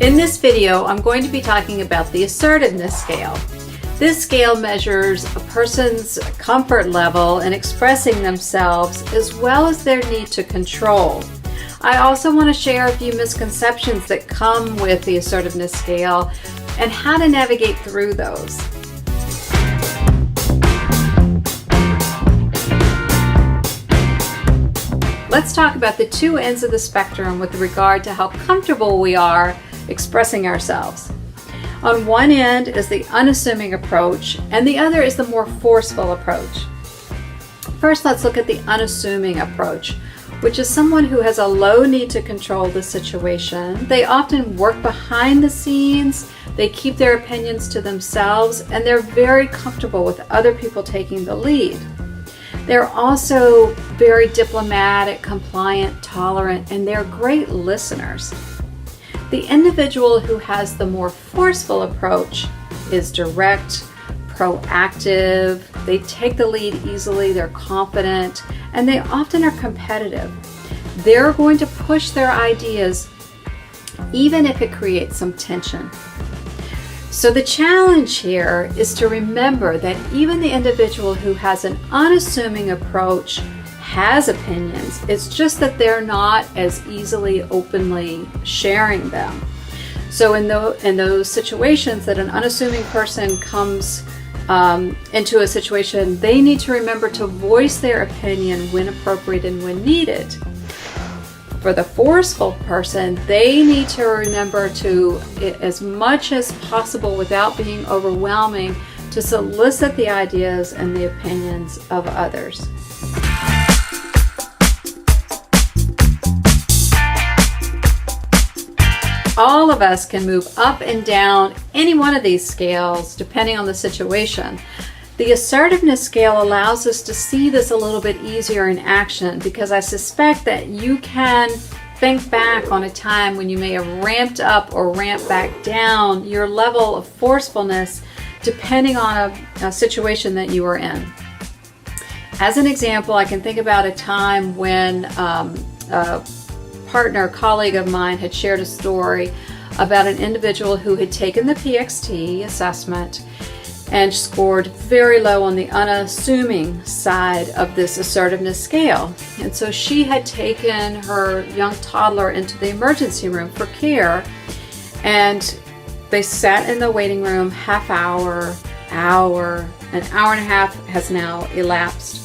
In this video, I'm going to be talking about the assertiveness scale. This scale measures a person's comfort level in expressing themselves as well as their need to control. I also want to share a few misconceptions that come with the assertiveness scale and how to navigate through those. Let's talk about the two ends of the spectrum with regard to how comfortable we are expressing ourselves. On one end is the unassuming approach, and the other is the more forceful approach. First, let's look at the unassuming approach, which is someone who has a low need to control the situation. They often work behind the scenes, they keep their opinions to themselves, and they're very comfortable with other people taking the lead. They're also very diplomatic, compliant, tolerant, and they're great listeners. The individual who has the more forceful approach is direct, proactive, they take the lead easily, they're confident, and they often are competitive. They're going to push their ideas even if it creates some tension. So the challenge here is to remember that even the individual who has an unassuming approach has opinions. It's just that they're not as easily openly sharing them. So in those situations that an unassuming person comes into a situation, they need to remember to voice their opinion when appropriate and when needed. For the forceful person, they need to remember to, as much as possible without being overwhelming, to solicit the ideas and the opinions of others. All of us can move up and down any one of these scales depending on the situation. The assertiveness scale allows us to see this a little bit easier in action because I suspect that you can think back on a time when you may have ramped up or ramped back down your level of forcefulness depending on a situation that you were in. As an example, I can think about a time when a colleague of mine had shared a story about an individual who had taken the PXT assessment and scored very low on the unassuming side of this assertiveness scale. And so she had taken her young toddler into the emergency room for care, and they sat in the waiting room an hour and a half has now elapsed.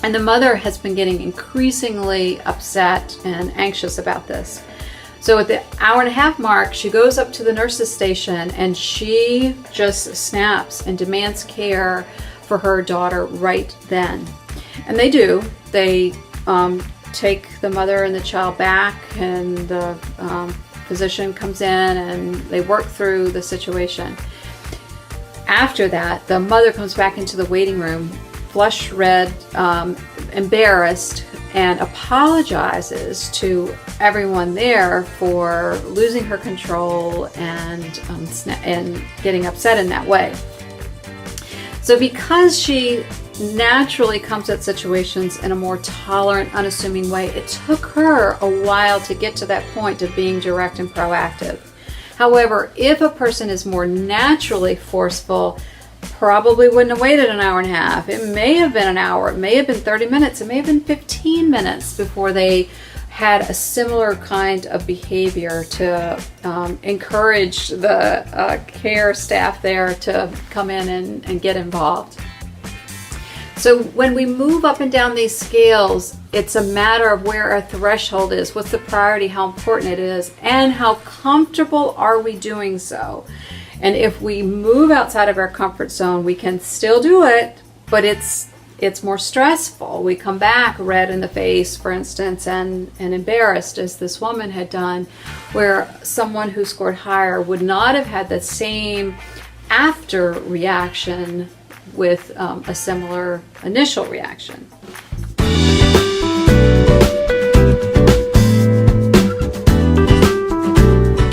And the mother has been getting increasingly upset and anxious about this. So at the hour and a half mark, she goes up to the nurse's station and she just snaps and demands care for her daughter right then. And they do. They take the mother and the child back, and the physician comes in and they work through the situation. After that, the mother comes back into the waiting room, flushed red, embarrassed, and apologizes to everyone there for losing her control and getting upset in that way. So because she naturally comes at situations in a more tolerant, unassuming way, it took her a while to get to that point of being direct and proactive. However, if a person is more naturally forceful, probably wouldn't have waited an hour and a half. It may have been an hour, it may have been 30 minutes, it may have been 15 minutes before they had a similar kind of behavior to encourage the care staff there to come in and get involved. So when we move up and down these scales, it's a matter of where our threshold is, what's the priority, how important it is, and how comfortable are we doing so. And if we move outside of our comfort zone, we can still do it, but it's more stressful. We come back red in the face, for instance, and embarrassed, as this woman had done, where someone who scored higher would not have had the same after reaction with a similar initial reaction.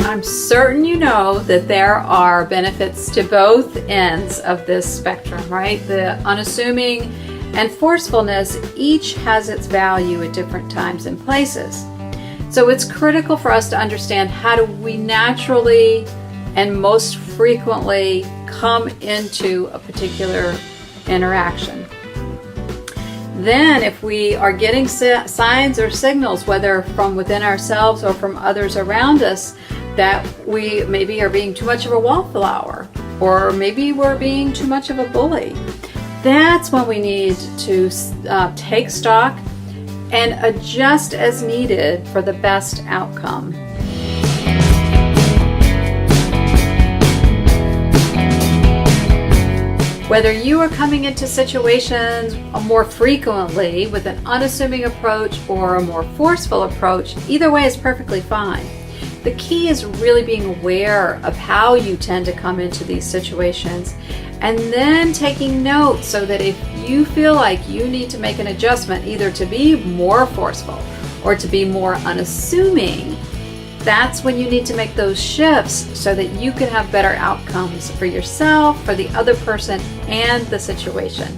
I'm certain you know that there are benefits to both ends of this spectrum, right? The unassuming and forcefulness each has its value at different times and places. So it's critical for us to understand how do we naturally and most frequently come into a particular interaction. Then if we are getting signs or signals, whether from within ourselves or from others around us, that we maybe are being too much of a wallflower, or maybe we're being too much of a bully, that's when we need to take stock and adjust as needed for the best outcome. Whether you are coming into situations more frequently with an unassuming approach or a more forceful approach, either way is perfectly fine. The key is really being aware of how you tend to come into these situations, and then taking note so that if you feel like you need to make an adjustment, either to be more forceful or to be more unassuming, that's when you need to make those shifts so that you can have better outcomes for yourself, for the other person, and the situation.